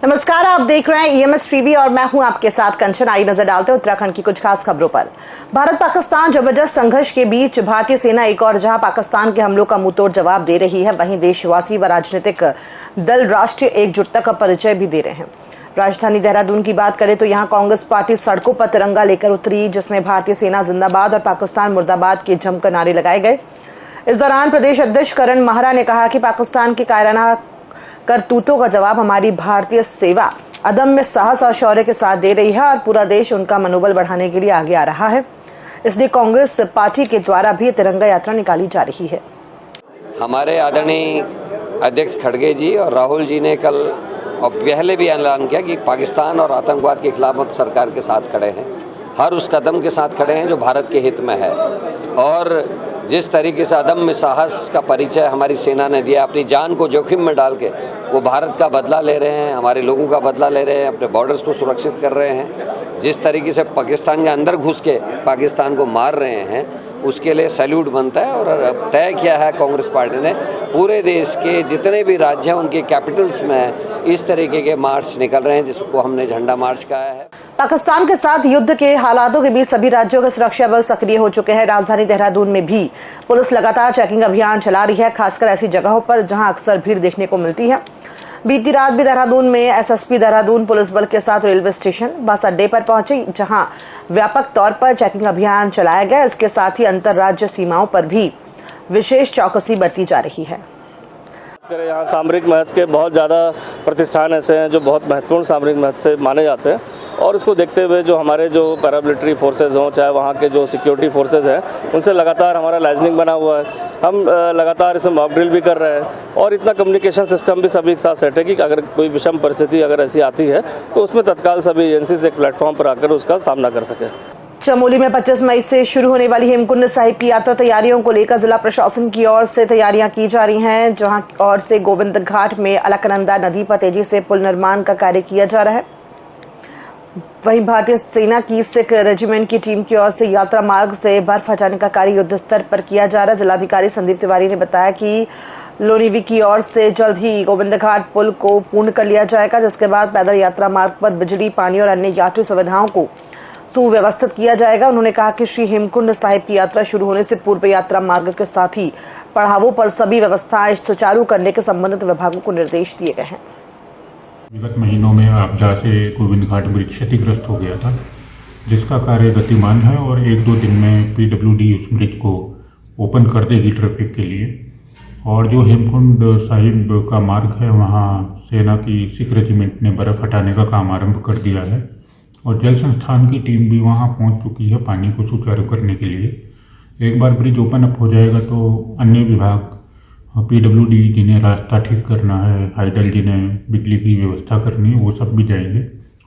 नमस्कार, आप देख रहे हैं ईएमएस टीवी और मैं हूं आपके साथ कंचन। आई नजर डालते हैं उत्तराखंड की कुछ खास खबरों पर। भारत पाकिस्तान जबरदस्त संघर्ष के बीच भारतीय सेना एक और जहां पाकिस्तान के हमलों का मुंहतोड़ जवाब दे रही है, वहीं देशवासी व राजनीतिक दल राष्ट्रीय एकजुटता का परिचय भी दे रहे हैं। राजधानी देहरादून की बात करें तो यहाँ कांग्रेस पार्टी सड़कों पर तिरंगा लेकर उतरी, जिसमें भारतीय सेना जिंदाबाद और पाकिस्तान मुर्दाबाद के जमकर नारे लगाए गए। इस दौरान प्रदेश अध्यक्ष करण माहरा ने कहा कि पाकिस्तान के कायराना करतूतों का जवाब हमारी भारतीय सेवा अदम्य साहस और शौर्य के साथ दे रही है और पूरा देश उनका मनोबल बढ़ाने के लिए आगे आ रहा है। इसलिए कांग्रेस पार्टी के द्वारा भी तिरंगा यात्रा निकाली जा रही है। हमारे आदरणीय अध्यक्ष खड़गे जी और राहुल जी ने कल और पहले भी ऐलान किया कि पाकिस्तान और आतंकवाद के खिलाफ हम सरकार के साथ खड़े हैं, हर उस कदम के साथ खड़े हैं जो भारत के हित में है। और जिस तरीके से अदम्य साहस का परिचय हमारी सेना ने दिया, अपनी जान को जोखिम में डाल के वो भारत का बदला ले रहे हैं, हमारे लोगों का बदला ले रहे हैं, अपने बॉर्डर्स को सुरक्षित कर रहे हैं, जिस तरीके से पाकिस्तान के अंदर घुस के पाकिस्तान को मार रहे हैं, उसके लिए सैल्यूट बनता है। और तय किया है कांग्रेस पार्टी ने पूरे देश के जितने भी राज्य हैं उनके कैपिटल्स में इस तरीके के मार्च निकल रहे हैं, जिसको हमने झंडा मार्च कहा है। पाकिस्तान के साथ युद्ध के हालातों के बीच सभी राज्यों के सुरक्षा बल सक्रिय हो चुके हैं। राजधानी देहरादून में भी पुलिस लगातार चेकिंग अभियान चला रही है, खासकर ऐसी जगहों पर जहां अक्सर भीड़ देखने को मिलती है। बीती रात भी देहरादून में एसएसपी देहरादून पुलिस बल के साथ रेलवे स्टेशन, बस अड्डे पर पहुंचे, जहां व्यापक तौर पर चेकिंग अभियान चलाया गया। इसके साथ ही अंतर्राज्य सीमाओं पर भी विशेष चौकसी बरती जा रही है। यहाँ सामरिक महत्व के बहुत ज़्यादा प्रतिष्ठान ऐसे हैं जो बहुत महत्वपूर्ण सामरिक महत्व से माने जाते हैं, और इसको देखते हुए जो हमारे जो पैरामिलिट्री फोर्सेज हों, चाहे वहाँ के जो सिक्योरिटी फोर्सेज हैं, उनसे लगातार हमारा लाइजनिंग बना हुआ है। हम लगातार इसमें मॉक ड्रिल भी कर रहे हैं और इतना कम्युनिकेशन सिस्टम भी सभी एक साथ सेट है कि अगर कोई विषम परिस्थिति अगर ऐसी आती है तो उसमें तत्काल सभी एजेंसीज एक प्लेटफॉर्म पर आकर उसका सामना कर सकें। चमोली में 25 मई से शुरू होने वाली हेमकुंड साहिब की यात्रा तैयारियों को लेकर जिला प्रशासन की ओर से तैयारियां की जा रही हैं, जहां और से गोविंद घाट में अलकनंदा नदी पर तेजी से पुल निर्माण का कार्य किया जा रहा है। वहीं भारतीय सेना की सिख रेजिमेंट की टीम की ओर से यात्रा मार्ग से बर्फ हटाने का कार्य युद्ध स्तर पर किया जा रहा है। जिलाधिकारी संदीप तिवारी ने बताया कि लोनीवी की ओर से जल्द ही गोविंद घाट पुल को पूर्ण कर लिया जाएगा, जिसके बाद पैदल यात्रा मार्ग पर बिजली, पानी और अन्य यात्री सुविधाओं को सुव्यवस्थित किया जाएगा। उन्होंने कहा कि श्री हेमकुंड साहिब की यात्रा शुरू होने से पूर्व यात्रा मार्ग के साथ ही पड़ावों पर सभी व्यवस्थाएं सुचारू करने के संबंधित विभागों को निर्देश दिए गए हैं। विगत महीनों में आपदा से गोविंद घाट ब्रिज क्षतिग्रस्त हो गया था, जिसका कार्य गतिमान है और 1-2 दिन में पीडब्ल्यूडी उस ब्रिज को ओपन कर देगी ट्रैफिक के लिए। और जो हेमकुंड साहिब का मार्ग है, वहाँ सेना की सिख रेजिमेंट ने बर्फ़ हटाने का काम आरंभ कर दिया है और जल संस्थान की टीम भी वहाँ पहुँच चुकी है पानी को सुचारू करने के लिए। एक बार ब्रिज ओपन अप हो जाएगा तो अन्य विभाग, पीडब्ल्यूडी जिन्हें रास्ता ठीक करना है, हाइडल जिन्हें बिजली की व्यवस्था करनी है, वो सब भी जाएंगे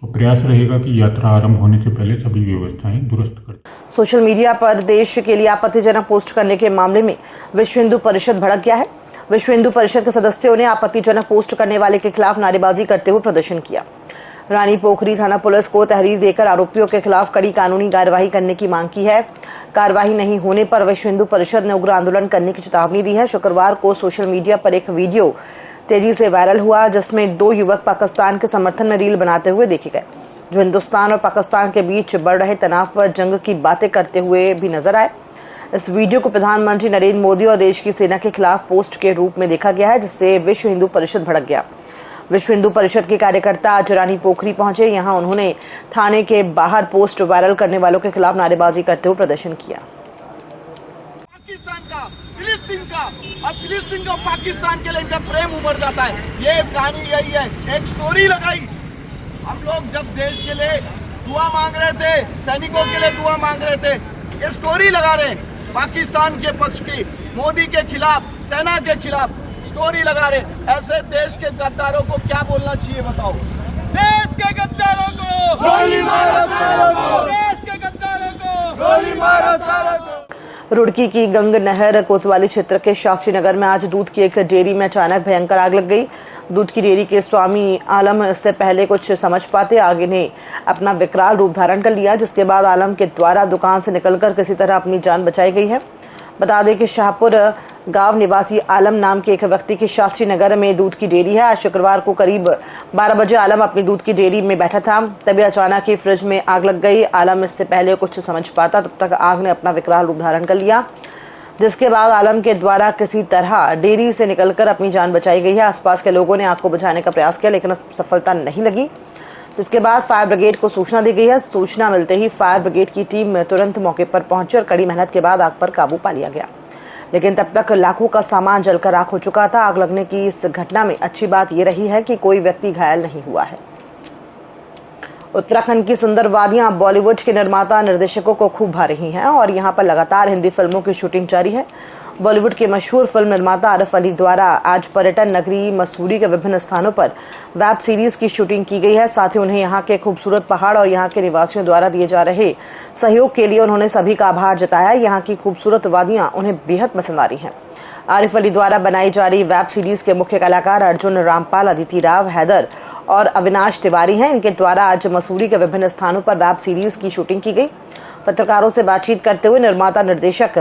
और प्रयास रहेगा कि यात्रा आरंभ होने से पहले सभी व्यवस्थाएं दुरुस्त कर। सोशल मीडिया पर देश के लिए आपत्तिजनक पोस्ट करने के मामले में विश्व हिंदू परिषद भड़क गया है। विश्व हिंदू परिषद के सदस्यों ने आपत्तिजनक पोस्ट करने वाले के खिलाफ नारेबाजी करते हुए प्रदर्शन किया। रानी पोखरी थाना पुलिस को तहरीर देकर आरोपियों के खिलाफ कड़ी कानूनी कार्यवाही करने की मांग की है। कार्यवाही नहीं होने पर विश्व हिंदू परिषद ने उग्र आंदोलन करने की चेतावनी दी है। शुक्रवार को सोशल मीडिया पर एक वीडियो तेजी से वायरल हुआ, जिसमें 2 युवक पाकिस्तान के समर्थन में रील बनाते हुए देखे गए, जो हिंदुस्तान और पाकिस्तान के बीच बढ़ रहे तनाव पर जंग की बातें करते हुए भी नजर आए। इस वीडियो को प्रधानमंत्री नरेंद्र मोदी और देश की सेना के खिलाफ पोस्ट के रूप में देखा गया है, जिससे विश्व हिंदू परिषद भड़क गया। विश्व हिंदू परिषद के कार्यकर्ता आज रानी पोखरी पहुंचे। यहां उन्होंने थाने के बाहर पोस्ट वायरल करने वालों के खिलाफ नारेबाजी करते हुए प्रदर्शन किया। पाकिस्तान का, फिलिस्तीन का और फिलिस्तीन का पाकिस्तान के लिए इनका प्रेम उमड़ जाता है। ये कहानी यही है। एक स्टोरी लगाई, हम लोग जब देश के लिए दुआ मांग रहे थे, सैनिकों के लिए दुआ मांग रहे थे, ये स्टोरी लगा रहे हैं पाकिस्तान के पक्ष की, मोदी के खिलाफ, सेना के खिलाफ स्टोरी लगा रहे। ऐसे देश के गद्दारों को क्या बोलना चाहिए बताओ? देश के गद्दारों को गोली मारो, सालों को देश के गद्दारों को गोली मारो, सालों को। रुड़की की गंग नहर कोतवाली क्षेत्र के शास्त्री नगर में आज दूध की एक डेयरी में अचानक भयंकर आग लग गई। दूध की डेयरी के स्वामी आलम से पहले कुछ समझ पाते आग ने अपना विकराल रूप धारण कर लिया, जिसके बाद आलम के द्वारा दुकान से निकलकर किसी तरह अपनी जान बचाई गई है। बता दें कि शाहपुर गांव निवासी आलम नाम के एक व्यक्ति की शास्त्री नगर में दूध की डेयरी है। आज शुक्रवार को करीब 12 बजे आलम अपनी दूध की डेयरी में बैठा था, तभी अचानक ही फ्रिज में आग लग गई। आलम इससे पहले कुछ समझ पाता तब तक आग ने अपना विकराल रूप धारण कर लिया, जिसके बाद आलम के द्वारा किसी तरह डेयरी से निकलकर अपनी जान बचाई गई है। आसपास के लोगों ने आग को बुझाने का प्रयास किया, लेकिन सफलता नहीं लगी। इसके बाद फायर ब्रिगेड को सूचना दी गई है। सूचना मिलते ही फायर ब्रिगेड की टीम तुरंत मौके पर पहुंची और कड़ी मेहनत के बाद आग पर काबू पा लिया गया, लेकिन तब तक लाखों का सामान जलकर राख हो चुका था। आग लगने की इस घटना में अच्छी बात यह रही है कि कोई व्यक्ति घायल नहीं हुआ है। उत्तराखंड की सुंदर वादियां बॉलीवुड के निर्माता निर्देशकों को खूब भा रही हैं और यहां पर लगातार हिंदी फिल्मों की शूटिंग जारी है। बॉलीवुड के मशहूर फिल्म निर्माता आरिफ अली द्वारा आज पर्यटन नगरी मसूरी के विभिन्न स्थानों पर वेब सीरीज की शूटिंग की गई है। साथ ही उन्हें यहां के खूबसूरत पहाड़ और यहां के निवासियों द्वारा दिए जा रहे सहयोग के लिए उन्होंने सभी का आभार जताया। यहां की खूबसूरत वादियां उन्हें बेहद पसंद आ रही हैं। आरिफ अली द्वारा बनाई जा रही वेब सीरीज के मुख्य कलाकार अर्जुन रामपाल, अदिति राव, हैदर और अविनाश तिवारी हैं। इनके द्वारा आज मसूरी के विभिन्न स्थानों पर वेब सीरीज की शूटिंग की गई। पत्रकारों से बातचीत करते हुए निर्माता निर्देशक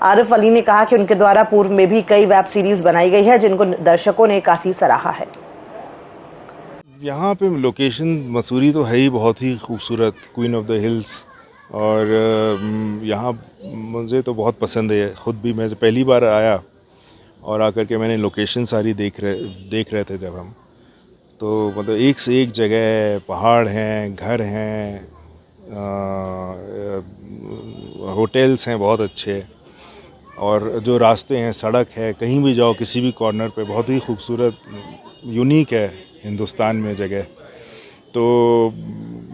आरिफ अली ने कहा कि उनके द्वारा पूर्व में भी कई वेब सीरीज बनाई गई है, जिनको दर्शकों ने काफी सराहा है। यहाँ पे लोकेशन मसूरी तो है ही बहुत ही खूबसूरत, क्वीन ऑफ द हिल्स, और यहाँ मुझे तो बहुत पसंद है। ख़ुद भी मैं पहली बार आया और आकर के मैंने लोकेशन सारी देख रहे थे जब हम, तो मतलब एक से एक जगह पहाड़ हैं, घर हैं, होटल्स हैं बहुत अच्छे, और जो रास्ते हैं, सड़क है, कहीं भी जाओ किसी भी कॉर्नर पे बहुत ही खूबसूरत, यूनिक है हिंदुस्तान में जगह। तो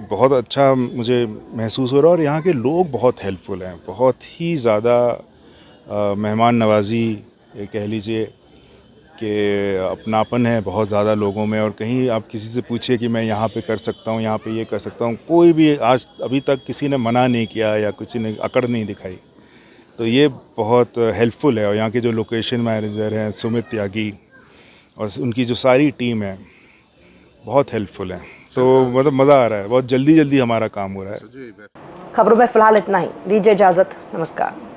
बहुत अच्छा मुझे महसूस हो रहा है। और यहाँ के लोग बहुत हेल्पफुल हैं, बहुत ही ज़्यादा मेहमान नवाजी कह लीजिए कि अपनापन है बहुत ज़्यादा लोगों में। और कहीं आप किसी से पूछिए कि मैं यहाँ पे कर सकता हूँ, यहाँ पे ये कर सकता हूँ, कोई भी आज अभी तक किसी ने मना नहीं किया या किसी ने अकड़ नहीं दिखाई। तो ये बहुत हेल्पफुल है। और यहाँ के जो लोकेशन मैनेजर हैं सुमित त्यागी और उनकी जो सारी टीम है बहुत हेल्पफुल है। तो मतलब मज़ा आ रहा है, बहुत जल्दी हमारा काम हो रहा है। खबरों में फिलहाल इतना ही, दीजिए इजाजत, नमस्कार।